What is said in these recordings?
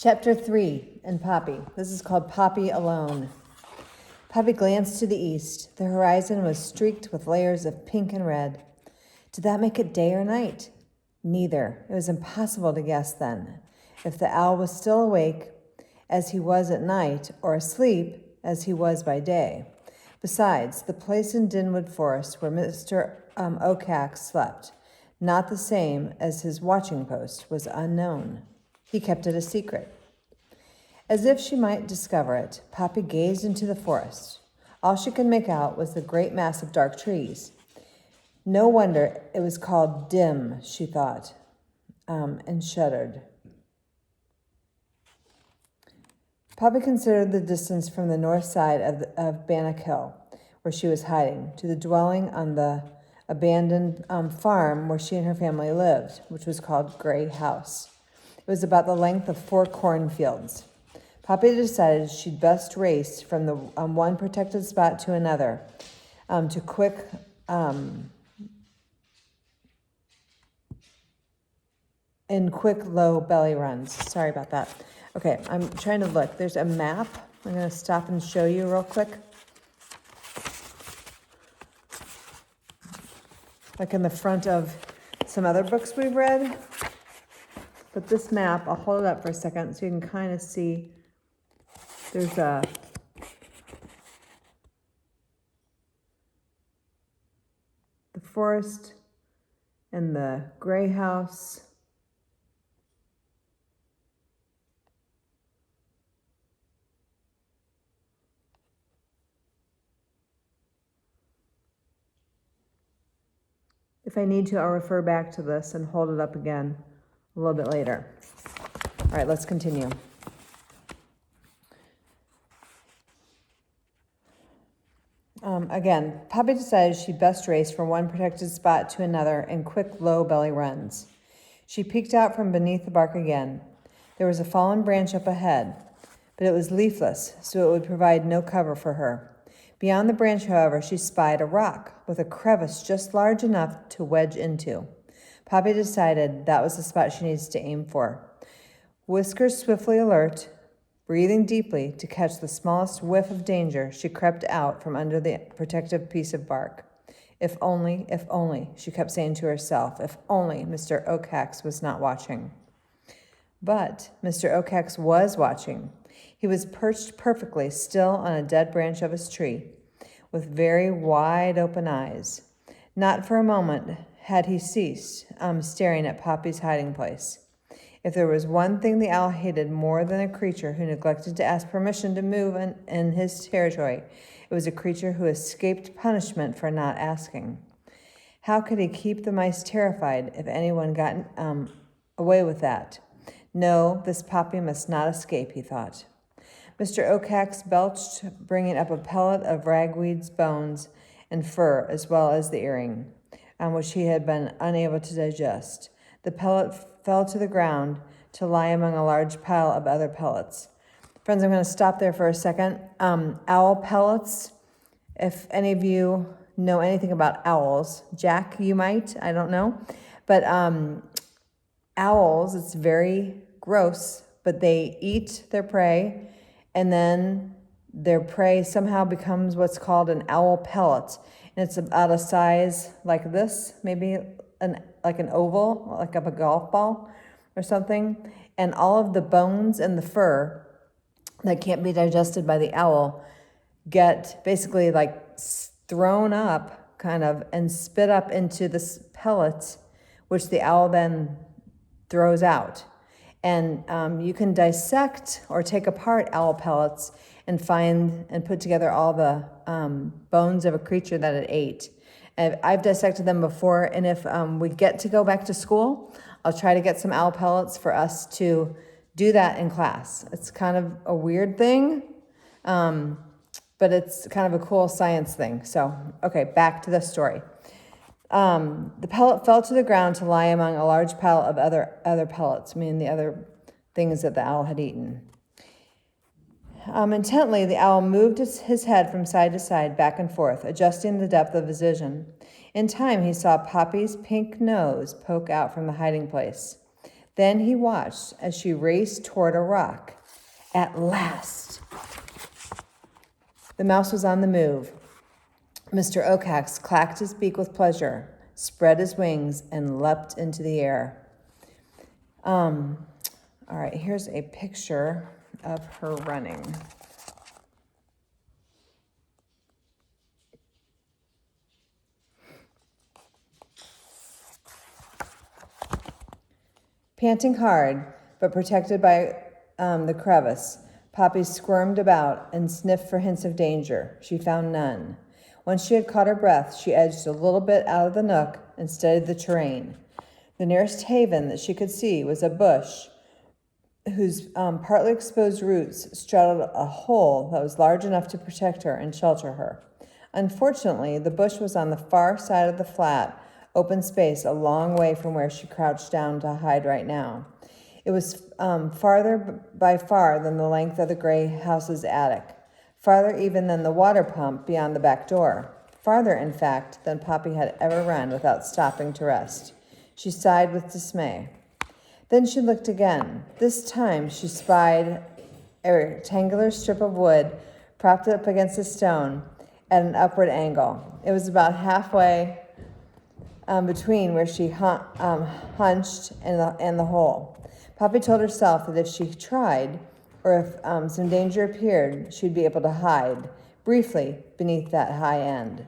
Chapter 3 in Poppy. This is called Poppy Alone. Poppy glanced to the east. The horizon was streaked with layers of pink and red. Did that make it day or night? Neither. It was impossible to guess then. If the owl was still awake, as he was at night, or asleep, as he was by day. Besides, the place in Dinwood Forest where Mr. Oakhax slept, not the same as his watching post, was unknown. He kept it a secret. As if she might discover it, Poppy gazed into the forest. All she could make out was the great mass of dark trees. No wonder it was called dim, she thought, and shuddered. Poppy considered the distance from the north side of Bannock Hill, where she was hiding, to the dwelling on the abandoned farm where she and her family lived, which was called Gray House. It was about the length of 4 cornfields. Poppy decided she'd best race from the one protected spot to another, to quick low belly runs. Sorry about that. Okay, I'm trying to look. There's a map. I'm going to stop and show you real quick. Like in the front of some other books we've read. But this map, I'll hold it up for a second so you can kind of see. There's the forest and the Gray House. If I need to, I'll refer back to this and hold it up again a little bit later. All right, let's continue. Again, Poppy decided she'd best race from one protected spot to another in quick, low belly runs. She peeked out from beneath the bark again. There was a fallen branch up ahead, but it was leafless, so it would provide no cover for her. Beyond the branch, however, she spied a rock with a crevice just large enough to wedge into. Poppy decided that was the spot she needed to aim for. Whiskers swiftly alert, breathing deeply to catch the smallest whiff of danger, she crept out from under the protective piece of bark. If only, she kept saying to herself, if only Mr. Oakhax was not watching. But Mr. Oakhax was watching. He was perched perfectly still on a dead branch of his tree, with very wide open eyes. Not for a moment had he ceased staring at Poppy's hiding place. If there was one thing the owl hated more than a creature who neglected to ask permission to move in his territory, it was a creature who escaped punishment for not asking. How could he keep the mice terrified if anyone got away with that? No, this Poppy must not escape, he thought. Mr. Oakhax belched, bringing up a pellet of ragweed's bones and fur, as well as the earring, which he had been unable to digest. The pellet fell to the ground to lie among a large pile of other pellets. Friends, I'm going to stop there for a second. Owl pellets, if any of you know anything about owls, Jack, you might, I don't know. But owls, it's very gross, but they eat their prey, and then their prey somehow becomes what's called an owl pellet. And it's about a size like this, maybe like an oval, like of a golf ball or something. And all of the bones and the fur that can't be digested by the owl get basically like thrown up kind of and spit up into this pellet, which the owl then throws out. And you can dissect or take apart owl pellets and find and put together all the bones of a creature that it ate. And I've dissected them before, and if we get to go back to school, I'll try to get some owl pellets for us to do that in class. It's kind of a weird thing, but it's kind of a cool science thing. So, okay, back to the story. The pellet fell to the ground to lie among a large pile of other pellets, meaning the other things that the owl had eaten. Intently, the owl moved his head from side to side, back and forth, adjusting the depth of his vision. In time, he saw Poppy's pink nose poke out from the hiding place. Then he watched as she raced toward a rock. At last! The mouse was on the move. Mr. Oakhax clacked his beak with pleasure, spread his wings, and leapt into the air. All right, here's a picture of her running. Panting hard, but protected by the crevice, Poppy squirmed about and sniffed for hints of danger. She found none. Once she had caught her breath, she edged a little bit out of the nook and studied the terrain. The nearest haven that she could see was a bush whose partly exposed roots straddled a hole that was large enough to protect her and shelter her. Unfortunately, the bush was on the far side of the flat, open space a long way from where she crouched down to hide right now. It was farther by far than the length of the gray house's attic, farther even than the water pump beyond the back door, farther, in fact, than Poppy had ever run without stopping to rest. She sighed with dismay. Then she looked again. This time she spied a rectangular strip of wood propped up against a stone at an upward angle. It was about halfway between where she hunched and the hole. Poppy told herself that if she tried, or if some danger appeared, she'd be able to hide, briefly, beneath that high end.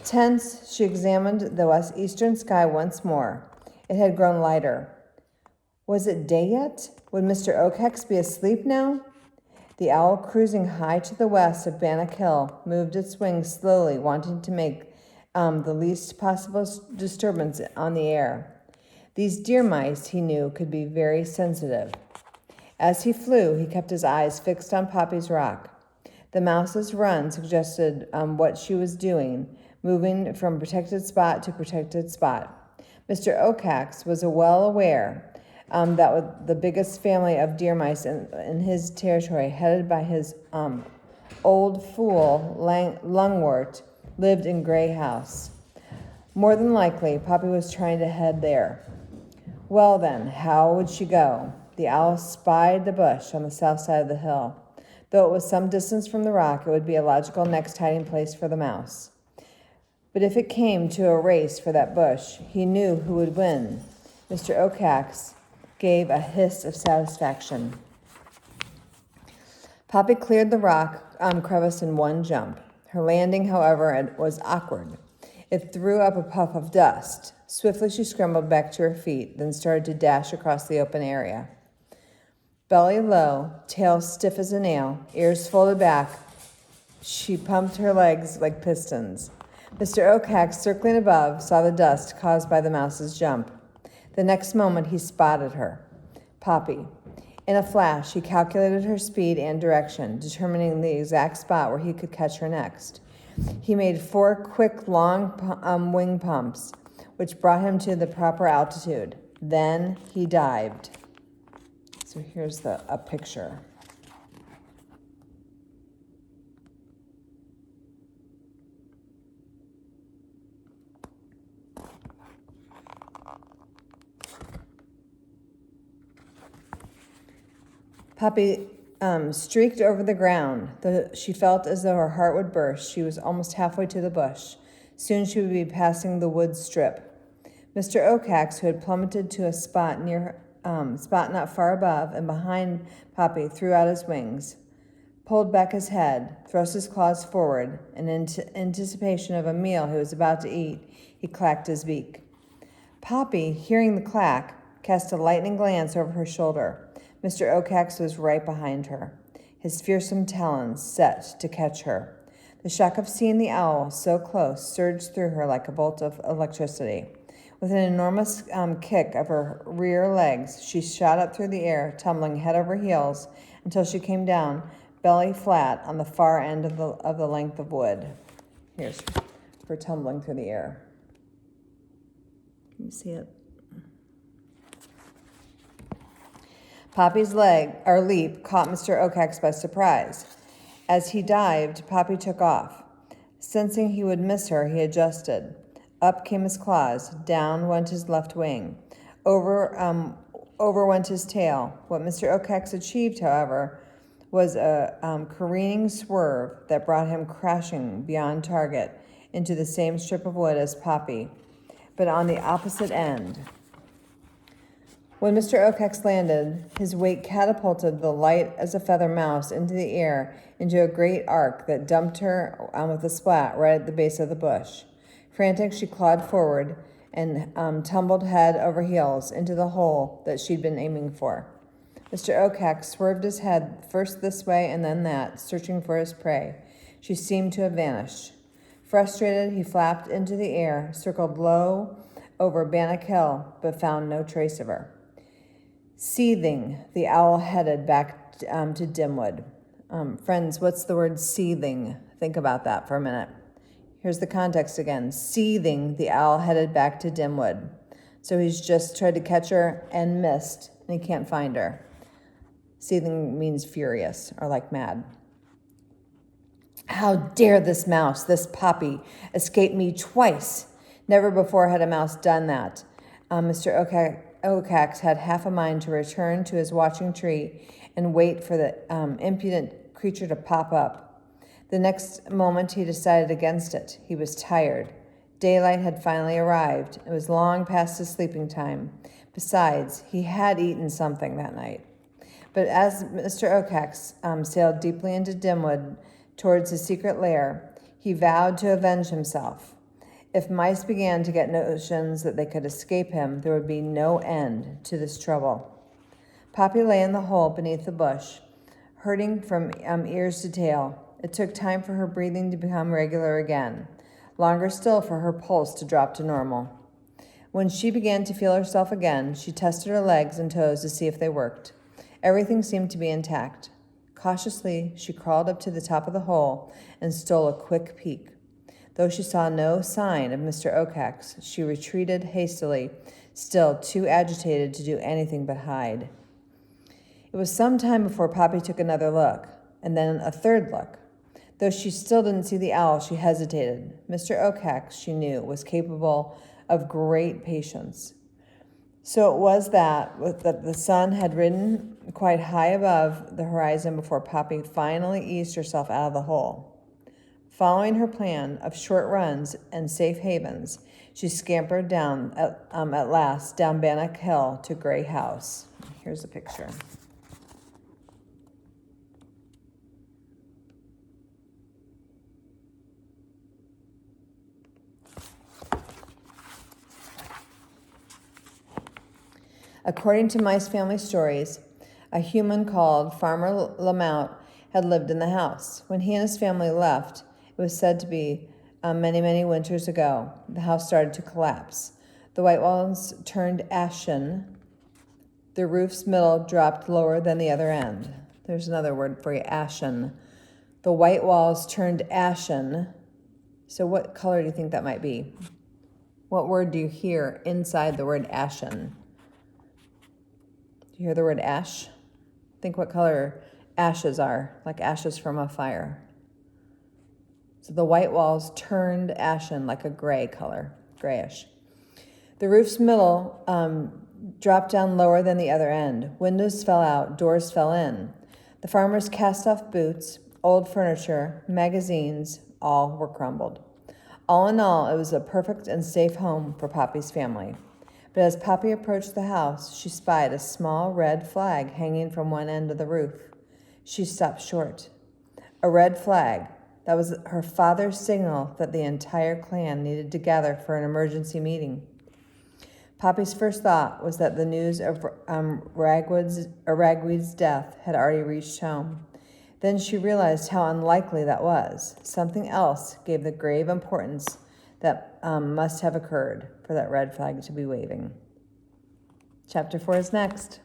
Tense, she examined the eastern sky once more. It had grown lighter. Was it day yet? Would Mr. Oakhex be asleep now? The owl, cruising high to the west of Bannock Hill, moved its wings slowly, wanting to make the least possible disturbance on the air. These deer mice, he knew, could be very sensitive. As he flew, he kept his eyes fixed on Poppy's rock. The mouse's run suggested what she was doing, moving from protected spot to protected spot. Mr. Oakhax was well aware that the biggest family of deer mice in his territory, headed by his old fool, Lungwort, lived in Gray House. More than likely, Poppy was trying to head there. Well then, how would she go? The owl spied the bush on the south side of the hill. Though it was some distance from the rock, it would be a logical next hiding place for the mouse. But if it came to a race for that bush, he knew who would win. Mr. Oakhax gave a hiss of satisfaction. Poppy cleared the rock crevice in one jump. Her landing, however, was awkward. It threw up a puff of dust. Swiftly she scrambled back to her feet, then started to dash across the open area. Belly low, tail stiff as a nail, ears folded back, she pumped her legs like pistons. Mr. Oakhax, circling above, saw the dust caused by the mouse's jump. The next moment he spotted her. Poppy. In a flash, he calculated her speed and direction, determining the exact spot where he could catch her next. He made 4 quick, long wing pumps, which brought him to the proper altitude. Then he dived. So here's a picture. Poppy streaked over the ground. She felt as though her heart would burst. She was almost halfway to the bush. Soon she would be passing the wood strip. Mr. Oakhax, who had plummeted to a spot not far above and behind Poppy, threw out his wings, pulled back his head, thrust his claws forward, and in anticipation of a meal he was about to eat, he clacked his beak. Poppy, hearing the clack, cast a lightning glance over her shoulder. Mr. Oakhax was right behind her, his fearsome talons set to catch her. The shock of seeing the owl so close surged through her like a bolt of electricity. With an enormous kick of her rear legs, she shot up through the air, tumbling head over heels until she came down, belly flat, on the far end of the length of wood. Here's her tumbling through the air. Can you see it? Poppy's leap caught Mr. Oakhax by surprise. As he dived, Poppy took off. Sensing he would miss her, he adjusted. Up came his claws. Down went his left wing. Over over went his tail. What Mr. Oakes achieved, however, was a careening swerve that brought him crashing beyond target into the same strip of wood as Poppy, but on the opposite end. When Mr. Oakes landed, his weight catapulted the light as a feather mouse into the air into a great arc that dumped her with a splat right at the base of the bush. Frantic, she clawed forward and tumbled head over heels into the hole that she'd been aiming for. Mr. Oakes swerved his head first this way and then that, searching for his prey. She seemed to have vanished. Frustrated, he flapped into the air, circled low over Bannock Hill, but found no trace of her. Seething, the owl headed back to Dimwood. Friends, what's the word seething? Think about that for a minute. Here's the context again. Seething, the owl headed back to Dimwood. So he's just tried to catch her and missed, and he can't find her. Seething means furious or like mad. How dare this mouse, this Poppy, escape me twice? Never before had a mouse done that. Mr. Oakes had half a mind to return to his watching tree and wait for the impudent creature to pop up. The next moment he decided against it. He was tired. Daylight had finally arrived. It was long past his sleeping time. Besides, he had eaten something that night. But as Mr. Oakes sailed deeply into Dimwood towards his secret lair, he vowed to avenge himself. If mice began to get notions that they could escape him, there would be no end to this trouble. Poppy lay in the hole beneath the bush, hurting from ears to tail. It took time for her breathing to become regular again, longer still for her pulse to drop to normal. When she began to feel herself again, she tested her legs and toes to see if they worked. Everything seemed to be intact. Cautiously, she crawled up to the top of the hole and stole a quick peek. Though she saw no sign of Mr. Oakes, she retreated hastily, still too agitated to do anything but hide. It was some time before Poppy took another look, and then a third look. Though she still didn't see the owl, she hesitated. Mr. Oakes, she knew, was capable of great patience. So it was that the sun had risen quite high above the horizon before Poppy finally eased herself out of the hole. Following her plan of short runs and safe havens, she scampered down at last down Bannock Hill to Grey House. Here's a picture. According to Mice Family Stories, a human called Farmer Lamount had lived in the house. When he and his family left, it was said to be many, many winters ago, the house started to collapse. The white walls turned ashen. The roof's middle dropped lower than the other end. There's another word for you, ashen. The white walls turned ashen. So what color do you think that might be? What word do you hear inside the word ashen? Do you hear the word ash? Think what color ashes are, like ashes from a fire. So the white walls turned ashen, like a gray color, grayish. The roof's middle dropped down lower than the other end. Windows fell out, doors fell in. The farmer's cast-off boots, old furniture, magazines, all were crumbled. All in all, it was a perfect and safe home for Poppy's family. But as Poppy approached the house, she spied a small red flag hanging from one end of the roof. She stopped short. A red flag. That was her father's signal that the entire clan needed to gather for an emergency meeting. Poppy's first thought was that the news of Ragweed's death had already reached home. Then she realized how unlikely that was. Something else gave the grave importance that must have occurred for that red flag to be waving. Chapter 4 is next.